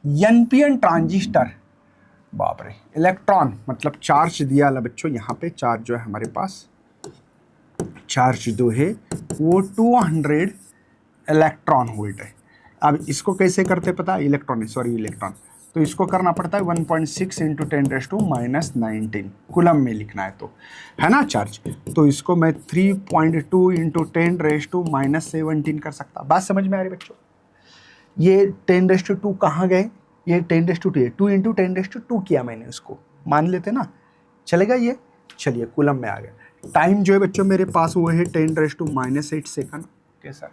NPN transistor, बाप रे, electron मतलब चार्ज दिया ला बच्चों, यहाँ पे चार्ज जो है हमारे पास, चार्ज जो है वो 200 इलेक्ट्रॉन वोल्ट है। अब इसको कैसे करते पता है, इलेक्ट्रॉन, तो इसको करना पड़ता है 1.6 इंटू 10⁻⁻19 कुलम में लिखना है, तो है ना चार्ज, तो इसको मैं 3.2 इंटू 10⁻⁻17 कर सकता। बात समझ में आ रही बच्चों? ये 10⁻² कहाँ गए, ये 10⁻² है, 2 इंटू 10⁻² किया मैंने, उसको मान लेते ना, चलेगा ये, चलिए कुलम में आ गया। टाइम जो है बच्चों मेरे पास वो है 10⁻⁻8 सेकंड। कैसा,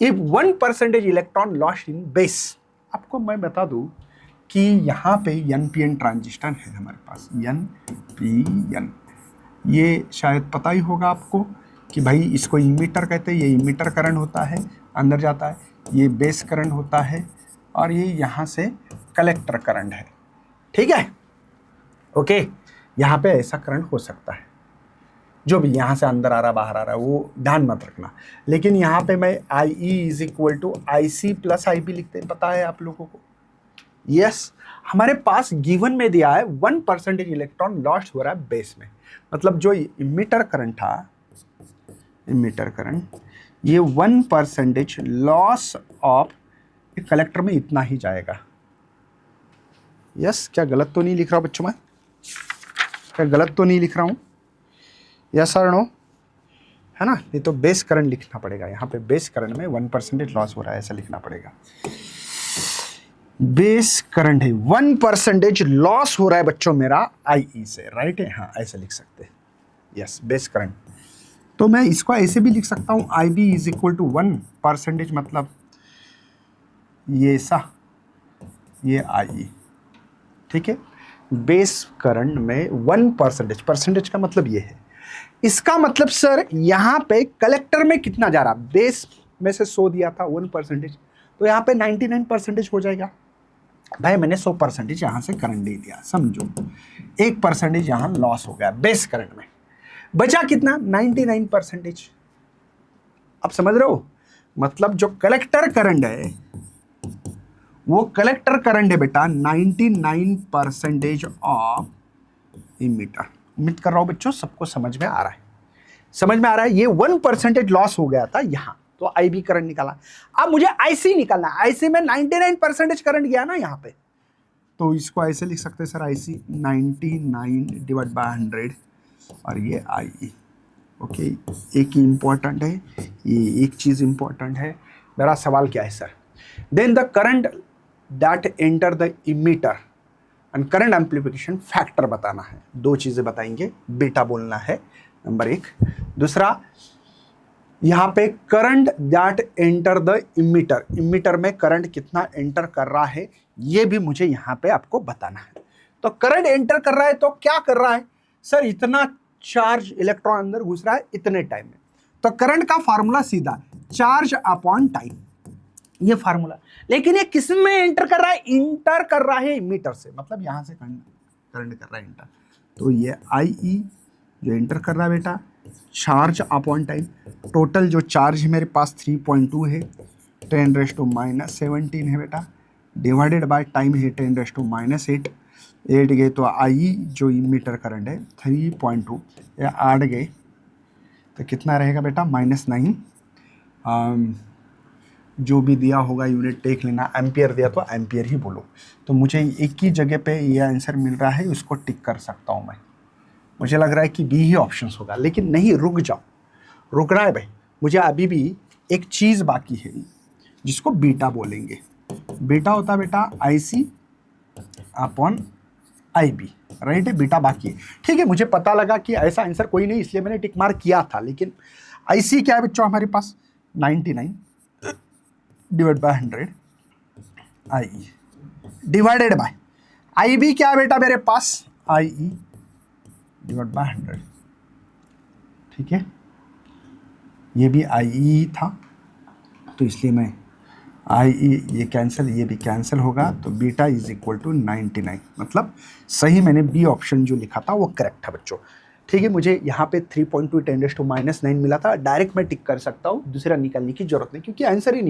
if 1% electron lost in base, आपको मैं बता दूं कि यहाँ पे एनपीएन ट्रांजिस्टर है हमारे पास, एनपीएन, ये शायद पता ही होगा आपको कि भाई इसको इमीटर कहते हैं, ये इमीटर करंट होता है, अंदर जाता है, ये बेस करंट होता है, और ये यहाँ से कलेक्टर करंट है, ठीक है, ओके। यहाँ पे ऐसा करंट हो सकता है, जो भी यहाँ से अंदर आ रहा बाहर आ रहा है वो ध्यान मत रखना, लेकिन यहाँ पे मैं IE is equal to IC plus IB लिखते हैं, पता है आप लोगों को? यस, हमारे पास गिवन में दिया है 1% इलेक्ट्रॉन लॉस्ट हो रहा है बेस में, मतलब जो इमीटर करंट था, इमीटर करंट, ये 1% लॉस ऑफ कलेक्टर में इतना ही जाएगा। यस, क्या गलत तो नहीं लिख रहा बच्चों मैं? क्या गलत तो नहीं लिख रहा हूँ? यस और नो, है ना? नहीं तो बेस करंट लिखना पड़ेगा, यहाँ पे बेस करंट में 1% लॉस हो रहा है, ऐसा लिखना पड़ेगा। बेस करंट है 1% लॉस हो रहा है बच्चों मेरा IE से, राइट है, हाँ ऐसे लिख सकते हैं। यस, बेस करंट, तो मैं इसको ऐसे भी लिख सकता हूँ, IB इज इक्वल टू 1%, मतलब ये सा, ये IE, ठीक है। बेस करंट में 1%, परसेंटेज का मतलब ये है, इसका मतलब सर यहाँ पे कलेक्टर में कितना जा रहा, बेस में से 100 दिया था 1%, तो यहाँ पे 99% हो जाएगा। भाई मैंने 100% यहाँ से करंट दे दिया, समझो 1% यहाँ लॉस हो गया बेस करंट में, बचा कितना, 99%। अब समझ रहे हो, मतलब जो कलेक्टर करंट है वो कलेक्टर करंट है बेटा 99% ऑफ इमीटर। उम्मीद कर रहा हूं बच्चों सबको समझ में आ रहा है, समझ में आ रहा है। ये 1% लॉस हो गया था यहाँ, तो IB करंट निकाला। अब मुझे IC निकालना है, IC में 99% करंट गया ना यहाँ पे, तो इसको ऐसे लिख सकते हैं सर, IC 99/100 और ये IE, ओके। एक ही इंपॉर्टेंट है, ये एक चीज इंपॉर्टेंट है। मेरा सवाल क्या है sir, then the current that enter the emitter and current amplification factor बताना है। दो चीजें बताएंगे, बीटा बोलना है नंबर 1, दूसरा यहाँ पे current that enter the emitter, emitter में करंट कितना एंटर कर रहा है ये भी मुझे यहाँ पे आपको बताना है। तो करंट एंटर कर रहा है तो क्या कर रहा है सर, इतना चार्ज इलेक्ट्रॉन अंदर घुस रहा है इतने टाइम में, तो करंट का फार्मूला सीधा चार्ज अपॉन टाइम, ये फार्मूला। लेकिन ये किस में एंटर कर रहा है, इंटर कर रहा है इमीटर से, मतलब यहां से करंट कर रहा है इंटर, तो ये IE जो इंटर कर रहा है बेटा चार्ज अपॉन टाइम। टोटल जो चार्ज है मेरे पास 3.2 है, 10⁻⁻17 है बेटा, डिवाइडेड बाय टाइम है 10⁻⁻8, 8 गए तो IE जो इमीटर करंट है 3.2, ये 8 गए तो कितना रहेगा बेटा -9, जो भी दिया होगा यूनिट टेक लेना, एम्पियर दिया तो एम्पियर ही बोलो। तो मुझे एक ही जगह पे ये आंसर मिल रहा है, उसको टिक कर सकता हूँ मैं। मुझे लग रहा है कि B ही ऑप्शन होगा, लेकिन नहीं, रुक जाओ, रुकना है भाई, मुझे अभी भी एक चीज़ बाकी है जिसको बीटा बोलेंगे। बीटा होता है बेटा IC अपॉन IB, राइट है, बीटा बाकी है, ठीक है। मुझे पता लगा कि ऐसा आंसर कोई नहीं, इसलिए मैंने टिक मार्क किया था, लेकिन IC क्या है बच्चों हमारे पास 99/100 IE डिवाइडेड बाय IB क्या है बेटा मेरे पास IE डिवाइड बाय 100, ठीक है। ये भी IE था तो इसलिए मैं IE, ये कैंसिल, ये भी कैंसिल होगा, तो बीटा इज इक्वल टू 99, मतलब सही मैंने B ऑप्शन जो लिखा था वो करेक्ट है बच्चों, ठीक है। मुझे यहाँ पे 3.2 10⁻⁻9 मिला था, डायरेक्ट मैं टिक कर सकता हूँ, दूसरा निकालने की जरूरत नहीं, क्योंकि आंसर ही नहीं